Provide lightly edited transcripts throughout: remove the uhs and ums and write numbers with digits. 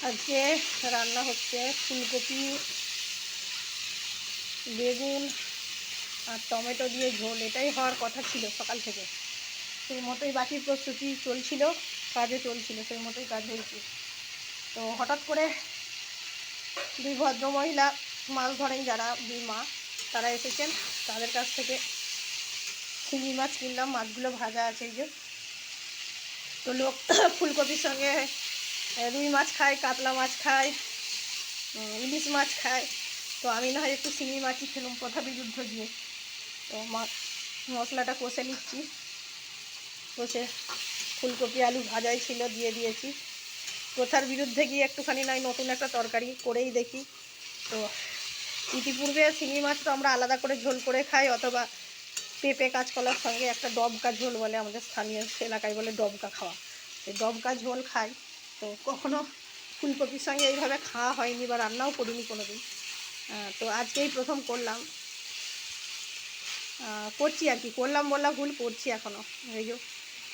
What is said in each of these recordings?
আজকে রান্না হচ্ছে ফুলকপি, বেগুন আর টমেটো দিয়ে ঝোল। এটাই হওয়ার কথা ছিল সকাল থেকে, সেই মতোই বাকি প্রস্তুতি চলছিল, কাজে চলছিল, সেই মতোই কাজ হয়েছে। তো হঠাৎ করে দুই ভদ্রমহিলা মাছ ধরেন, যারা দুই মা, তারা এসেছেন। তাদের কাছ থেকে শিঙি মাছ কিনলাম, মাছগুলো ভাজা আছে। এই যে, তো লোক ফুলকপির সঙ্গে রুই মাছ খায়, কাতলা মাছ খায়, ইলিশ মাছ খায়। তো আমি না হয় একটু শিঙি মাছই খেলাম কথা বিরুদ্ধ দিয়ে। তো মশলাটা কষে নিচ্ছি, কষে ফুলকপি আলু ভাজাই ছিল, দিয়ে দিয়েছি। প্রথার বিরুদ্ধে গিয়ে একটুখানি নয় নতুন একটা তরকারি করেই দেখি। তো ইতিপূর্বে শিঙি মাছ তো আমরা আলাদা করে ঝোল করে খাই, অথবা পেঁপে কাঁচকলার সঙ্গে একটা ডবকা ঝোল বলে, আমাদের স্থানীয় এলাকায় বলে ডবকা খাওয়া, এই ডবকা ঝোল খাই। তো কখনো ফুলকপির সঙ্গে এইভাবে খাওয়া হয়নি বা রান্নাও করিনি কোনো দিন। তো আজকেই প্রথম করলাম, করছি আর কি। করলাম বললাম ভুল, করছি এখনও। এই যে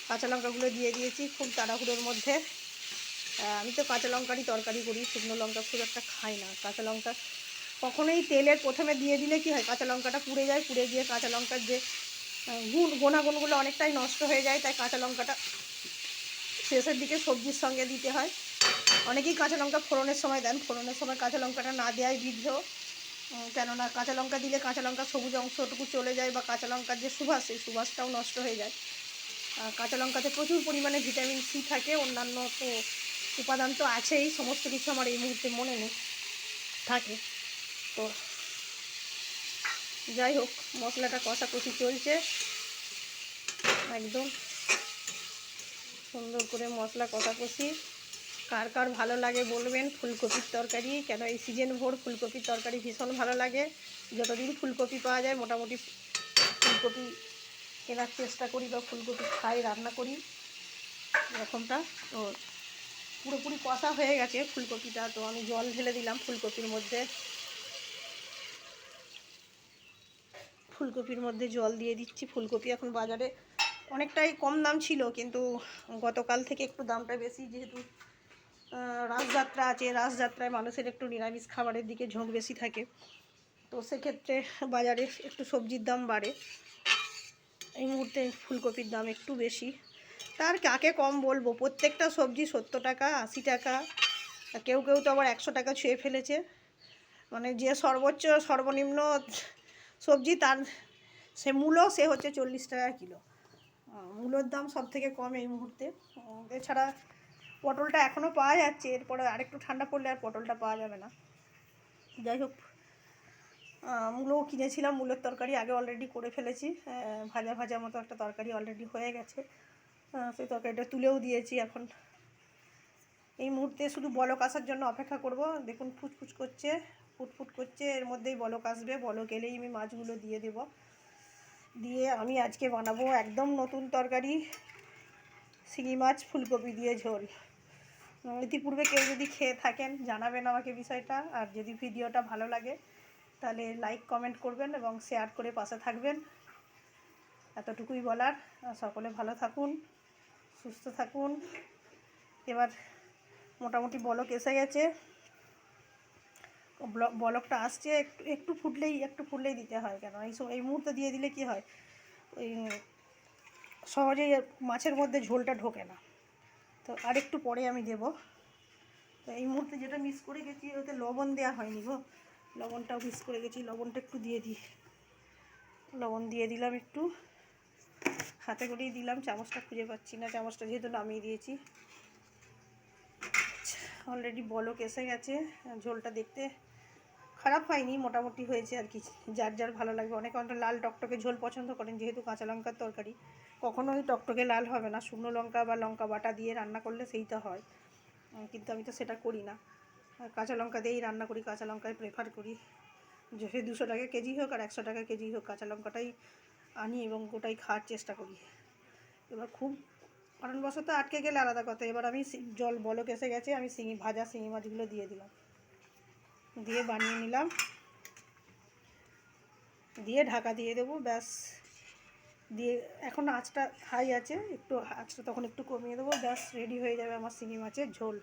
কাঁচা লঙ্কাগুলো দিয়ে দিয়েছি খুব তাড়াহুড়োর মধ্যে। আমি তো কাঁচা লঙ্কারই তরকারি করি, শুকনো লঙ্কা খুব একটা খাই না। কাঁচা লঙ্কা কখনোই তেলের প্রথমে দিয়ে দিলে কি হয়, কাঁচা লঙ্কাটা পুড়ে যায়, পুড়ে গিয়ে কাঁচা লঙ্কার যে গুণাগুণগুলো অনেকটাই নষ্ট হয়ে যায়। তাই কাঁচা লঙ্কাটা শেষের দিকে সবজির সঙ্গে দিতে হয়। অনেকেই কাঁচা লঙ্কা ফোড়নের সময় দেন, ফোড়নের সময় কাঁচা লঙ্কাটা না দেওয়াই বিদ্ধ। কেননা কাঁচা লঙ্কা দিলে কাঁচা লঙ্কার সবুজ অংশটুকু চলে যায়, বা কাঁচা লঙ্কার যে সুবাস, সেই সুবাসটাও নষ্ট হয়ে যায়। কাঁচা লঙ্কাতে প্রচুর পরিমাণে ভিটামিন সি থাকে, অন্যান্য তো উপাদান তো আছেই, সমস্ত কিছু আমার এই মুহূর্তে মনে নেই, থাকে। তো যাই হোক, মশলাটা কষাকষি চলছে, একদম সুন্দর করে মশলা কষাকষি। কার কার ভালো লাগে বলবেন ফুলকপির তরকারি, কেন এই সিজন ভোর ফুলকপির তরকারি ভীষণ ভালো লাগে। যতদিন ফুলকপি পাওয়া যায় মোটামুটি ফুলকপি কেনার চেষ্টা করি, বা ফুলকপি খাই, রান্না করি এরকমটা। তো পুরোপুরি কষা হয়ে গেছে ফুলকপিটা, তো আমি জল ঢেলে দিলাম ফুলকপির মধ্যে। ফুলকপির মধ্যে জল দিয়ে দিচ্ছি। ফুলকপি এখন বাজারে অনেকটাই কম দাম ছিল, কিন্তু গতকাল থেকে একটু দামটা বেশি, যেহেতু রাসযাত্রা আছে, রাসযাত্রায় মানুষের একটু নিরামিষ খাবারের দিকে ঝোঁক বেশি থাকে। তো সেক্ষেত্রে বাজারে একটু সবজির দাম বাড়ে। এই মুহূর্তে ফুলকপির দাম একটু বেশি। তার কাকে কম বলবো, প্রত্যেকটা সবজি 70 টাকা, 80 টাকা, কেউ কেউ তো আবার 100 টাকা ছুঁয়ে ফেলেছে। মানে যে সর্বোচ্চ সর্বনিম্ন সবজি, তার সে মূলো, সে হচ্ছে 40 টাকা কিলো। মূলোর দাম সব থেকে কম এই মুহূর্তে। এছাড়া পটলটা এখনও পাওয়া যাচ্ছে, এরপরে আরেকটু ঠান্ডা পড়লে আর পটলটা পাওয়া যাবে না। যাই হোক, মূলোও কিনেছিলাম, মূলোর তরকারি আগে অলরেডি করে ফেলেছি। ভাজা ভাজা মতো একটা তরকারি অলরেডি হয়ে গেছে, সেই তরকারিটা তুলেও দিয়েছি। এখন এই মুহূর্তে শুধু বলক আসার জন্য অপেক্ষা করব। দেখুন ফুচফুচ করছে, ফুটফুট করছে, এর মধ্যেই বলক আসবে। বলক এলেই আমি মাছগুলো দিয়ে দেব, দিয়ে আমি আজকে বানাবো একদম নতুন তরকারি, শিঙি মাছ ফুলকপি দিয়ে ঝোল। ইতিপূর্বে কেউ যদি খেয়ে থাকেন জানাবেন আমাকে বিষয়টা। আর যদি ভিডিওটা ভালো লাগে তাহলে লাইক কমেন্ট করবেন এবং শেয়ার করে পাশে থাকবেন, এতটুকুই বলার। সকলে ভালো থাকুন, সুস্থ থাকুন। এবার মোটামুটি বলক এসে গেছে, বলকটা আসছে, একটু একটু ফুটলেই দিতে হয়। কেন এই মুহূর্তে দিয়ে দিলে কি হয়, ওই সহজেই মাছের মধ্যে ঝোলটা ঢোকে না। তো আর একটু পরে আমি দেব। তো এই মুহূর্তে যেটা মিস করে গেছি, ওতে লবণ দেওয়া হয়নি গো, লবণটাও মিস করে গেছি। লবণটা একটু দিয়ে দিই, লবণ দিয়ে দিলাম একটু, হাতে করেই দিলাম, চামচটা খুঁজে পাচ্ছি না, চামচটা যেহেতু নামিয়ে দিয়েছি। অলরেডি বলক এসে গেছে, ঝোলটা দেখতে খারাপ হয়নি, মোটামুটি হয়েছে আর কি। যার যার ভালো লাগবে, অনেকে অনেক লাল টকটকে ঝোল পছন্দ করেন, যেহেতু কাঁচা লঙ্কার তরকারি কখনোই টকটকে লাল হবে না। শুকনো লঙ্কা বা লঙ্কা বাটা দিয়ে রান্না করলে সেইটা হয়, কিন্তু আমি তো সেটা করি না, কাঁচা লঙ্কা দিয়েই রান্না করি, কাঁচা লঙ্কায় প্রেফার করি। যে 200 টাকা কেজি হোক আর 100 টাকা কেজি হোক, কাঁচা লঙ্কাটাই আনি এবং ওটাই খাওয়ার চেষ্টা করি। এবার খুব কারণবশত আটকে গেলে আলাদা কথা। এবার আমি জল বলক এসে গেছে, আমি ভাজা শিঙি মাছগুলো দিয়ে দিলাম, দিয়ে বানিয়ে নিলাম, দিয়ে ঢাকা দিয়ে দেবো, ব্যাস। দিয়ে এখন আঁচটা হাই আছে, একটু আঁচটা তখন একটু কমিয়ে দেবো, ব্যাস রেডি হয়ে যাবে আমার শিঙি মাছের ঝোল।